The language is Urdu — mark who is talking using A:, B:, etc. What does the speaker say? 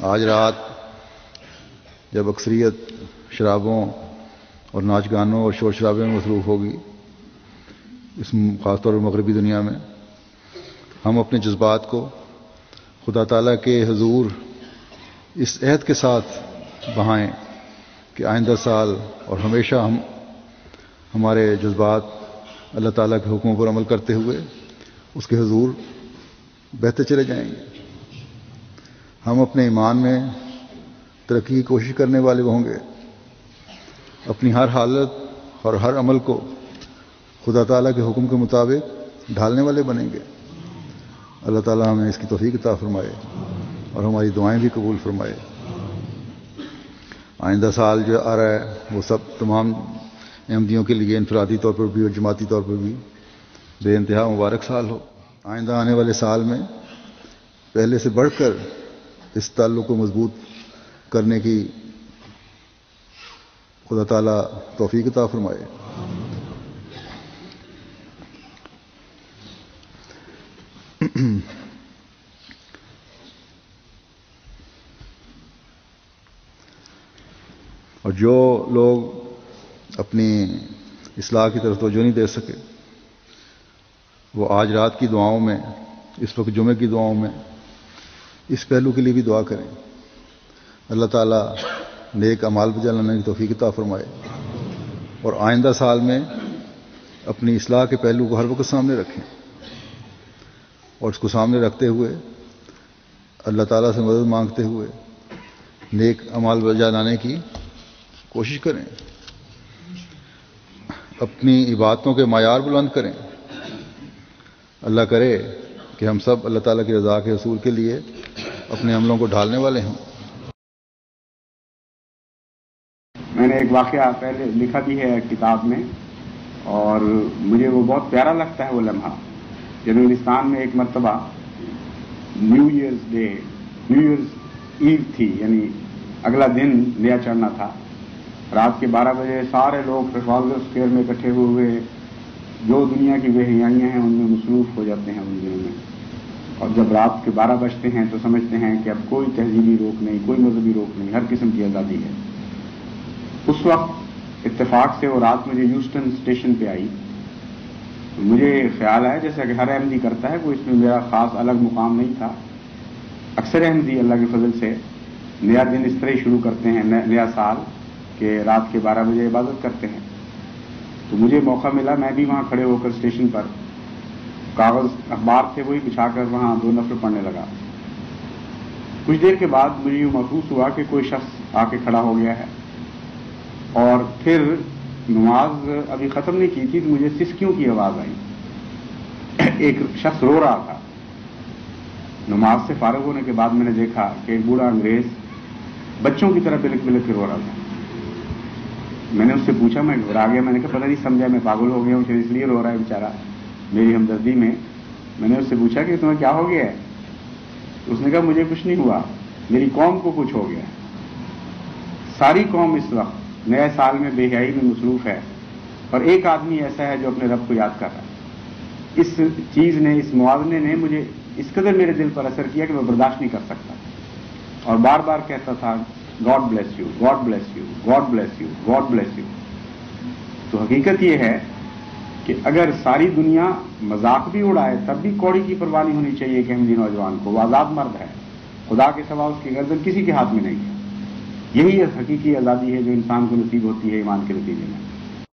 A: آج رات جب اکثریت شرابوں اور ناچ گانوں اور شور شرابے میں مصروف ہوگی، اس خاص طور پر مغربی دنیا میں، ہم اپنے جذبات کو خدا تعالیٰ کے حضور اس عہد کے ساتھ بہائیں کہ آئندہ سال اور ہمیشہ ہم ہمارے جذبات اللہ تعالیٰ کے حکموں پر عمل کرتے ہوئے اس کے حضور بہتے چلے جائیں گے۔ ہم اپنے ایمان میں ترقی کی کوشش کرنے والے ہوں گے، اپنی ہر حالت اور ہر عمل کو خدا تعالیٰ کے حکم کے مطابق ڈھالنے والے بنیں گے۔ اللہ تعالیٰ ہمیں اس کی توفیق عطا فرمائے اور ہماری دعائیں بھی قبول فرمائے۔ آئندہ سال جو آ رہا ہے وہ سب تمام احمدیوں کے لیے انفرادی طور پر بھی اور جماعتی طور پر بھی بے انتہا مبارک سال ہو۔ آئندہ آنے والے سال میں پہلے سے بڑھ کر اس تعلق کو مضبوط کرنے کی خدا تعالیٰ توفیق عطا فرمائے۔ اور جو لوگ اپنی اصلاح کی طرف توجہ نہیں دے سکے وہ آج رات کی دعاؤں میں، اس وقت جمعے کی دعاؤں میں اس پہلو کے لیے بھی دعا کریں۔ اللہ تعالیٰ نیک اعمال بجا لانے کی توفیق عطا فرمائے اور آئندہ سال میں اپنی اصلاح کے پہلو کو ہر وقت سامنے رکھیں اور اس کو سامنے رکھتے ہوئے اللہ تعالیٰ سے مدد مانگتے ہوئے نیک اعمال بجا لانے کی کوشش کریں، اپنی عبادتوں کے معیار بلند کریں۔ اللہ کرے کہ ہم سب اللہ تعالیٰ کی رضا کے حصول کے لیے اپنے عملوں کو ڈھالنے والے ہوں۔
B: میں نے ایک واقعہ پہلے لکھا بھی ہے کتاب میں اور مجھے وہ بہت پیارا لگتا ہے وہ لمحہ۔ جنوب ہندوستان میں ایک مرتبہ نیو ایئرز ایو تھی، یعنی اگلا دن نیا چڑھنا تھا۔ رات کے 12 بجے سارے لوگ ٹرافالگر اسکوائر میں اکٹھے ہوئے جو دنیا کی بے حیائیاں ہیں ان میں مصروف ہو جاتے ہیں ان دنوں میں، اور جب رات کے 12 بجتے ہیں تو سمجھتے ہیں کہ اب کوئی تہذیبی روک نہیں، کوئی مذہبی روک نہیں، ہر قسم کی آزادی ہے۔ اس وقت اتفاق سے وہ رات مجھے ہیوسٹن اسٹیشن پہ آئی تو مجھے خیال آیا جیسا کہ ہر احمدی کرتا ہے، کوئی اس میں میرا خاص الگ مقام نہیں تھا۔ اکثر احمدی اللہ کے فضل سے نیا دن اس طرح ہی شروع کرتے ہیں، نیا سال، کہ رات کے 12 بجے عبادت کرتے ہیں۔ تو مجھے موقع ملا، میں بھی وہاں کھڑے ہو کر اسٹیشن پر کاغذ اخبار تھے وہی بچھا کر وہاں 2 نفل پڑھنے لگا۔ کچھ دیر کے بعد مجھے یوں محسوس ہوا کہ کوئی شخص آ کے کھڑا ہو گیا ہے، اور پھر نماز ابھی ختم نہیں کی تھی تو مجھے سسکیوں کی آواز آئی۔ ایک شخص رو رہا تھا۔ نماز سے فارغ ہونے کے بعد میں نے دیکھا کہ ایک بوڑھا انگریز بچوں کی طرح بلک بلک کے رو رہا تھا۔ میں نے اس سے پوچھا، میں گھبرا گیا، میں نے کہا پتہ نہیں سمجھا میں پاگل ہو گیا ہوں شاید اس لیے رو رہا ہے بیچارہ۔ میری ہمدردی میں نے اس سے پوچھا کہ تمہیں کیا ہو گیا ہے؟ اس نے کہا مجھے کچھ نہیں ہوا، میری قوم کو کچھ ہو گیا۔ ساری قوم اس وقت نئے سال میں بے حیائی میں مصروف ہے اور ایک آدمی ایسا ہے جو اپنے رب کو یاد کر رہا ہے۔ اس چیز نے، اس موازنے نے مجھے اس قدر میرے دل پر اثر کیا کہ میں برداشت نہیں کر سکتا اور بار بار کہتا تھا God bless you, God bless you, God bless you, God bless you. تو حقیقت یہ ہے کہ اگر ساری دنیا مذاق بھی اڑائے تب بھی کوڑی کی پرواہ نہیں ہونی چاہیے کہ احمدی نوجوان کو، وہ آزاد مرد ہے، خدا کے سوا اس کی گردن کسی کے ہاتھ میں نہیں ہے۔ یہی حقیقی آزادی ہے جو انسان کو نصیب ہوتی ہے ایمان کے نتیجے میں۔